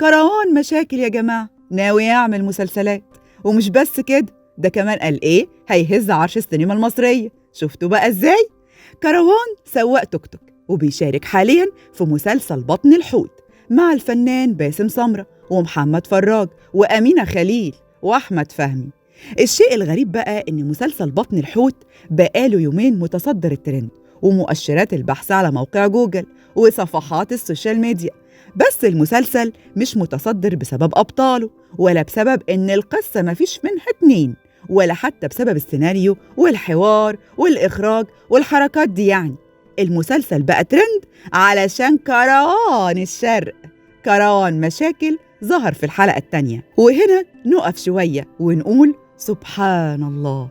كروان مشاكل يا جماعة ناوي يعمل مسلسلات، ومش بس كده، ده كمان قال إيه هيهز عرش السينما المصرية. شفتوا بقى إزاي؟ كروان سواق توك توك وبيشارك حالياً في مسلسل بطن الحوت مع الفنان باسم سمرة ومحمد فراج وأمينة خليل وأحمد فهمي. الشيء الغريب بقى إن مسلسل بطن الحوت بقاله يومين متصدر الترند ومؤشرات البحث على موقع جوجل وصفحات السوشيال ميديا. بس المسلسل مش متصدر بسبب أبطاله، ولا بسبب إن القصة مفيش منها اتنين، ولا حتى بسبب السيناريو والحوار والإخراج والحركات دي. يعني المسلسل بقى ترند علشان كروان الشرق، كروان مشاكل، ظهر في الحلقة التانية. وهنا نقف شوية ونقول سبحان الله.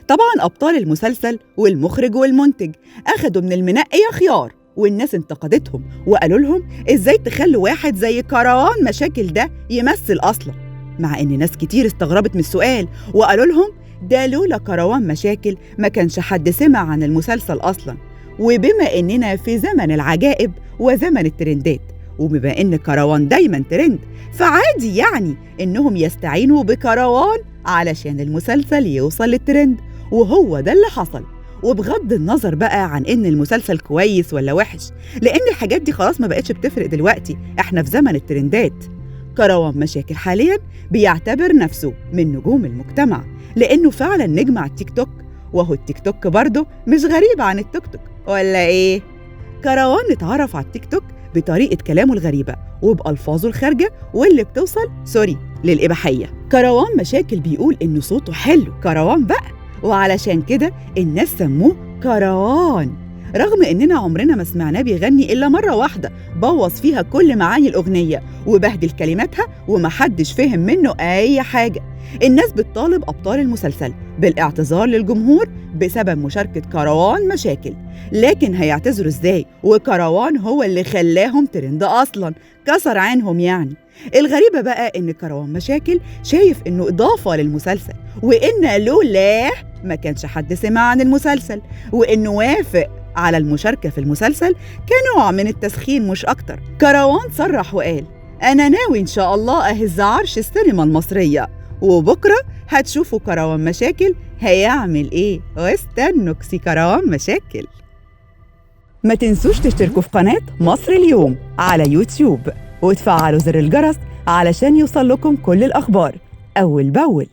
طبعا أبطال المسلسل والمخرج والمنتج أخدوا من المنقية خيار، والناس انتقدتهم وقالوا لهم إزاي تخلوا واحد زي كروان مشاكل ده يمثل أصلا، مع إن ناس كتير استغربت من السؤال وقالوا لهم ده لولا كروان مشاكل ما كانش حد سمع عن المسلسل أصلا. وبما إننا في زمن العجائب وزمن الترندات، وبما إن كروان دايما ترند، فعادي يعني إنهم يستعينوا بكروان علشان المسلسل يوصل للترند. وهو ده اللي حصل. وبغض النظر بقى عن إن المسلسل كويس ولا وحش، لأن الحاجات دي خلاص ما بقتش بتفرق دلوقتي، إحنا في زمن الترندات. كروان مشاكل حالياً بيعتبر نفسه من نجوم المجتمع، لأنه فعلاً نجم على التيك توك، وهو التيك توك برضه مش غريب عن التوك توك ولا إيه؟ كروان اتعرف على التيك توك بطريقة كلامه الغريبة وبألفاظه الخارجة واللي بتوصل للإباحية. كروان مشاكل بيقول إنه صوته حلو، كروان بقى، وعلشان كده الناس سموه كروان، رغم إننا عمرنا ما سمعناه بيغني إلا مرة واحدة بوظ فيها كل معاني الأغنية وبهدل كلماتها ومحدش فهم منه أي حاجة. الناس بتطالب أبطال المسلسل بالاعتذار للجمهور بسبب مشاركة كروان مشاكل، لكن هيعتذروا إزاي وكروان هو اللي خلاهم ترند أصلاً، كسر عينهم يعني. الغريبة بقى إن كروان مشاكل شايف إنه إضافة للمسلسل، وإن لولاه ما كانش حد سمع عن المسلسل، وإنه وافق على المشاركة في المسلسل كنوع من التسخين مش أكتر. كروان صرح وقال أنا ناوي إن شاء الله أهز عرش السينما المصرية، وبكرة هتشوفوا كروان مشاكل هيعمل إيه، واستنوا كسي كروان مشاكل. ما تنسوش تشتركوا في قناة مصر اليوم على يوتيوب وتفعلوا زر الجرس علشان يوصل لكم كل الأخبار أول بأول.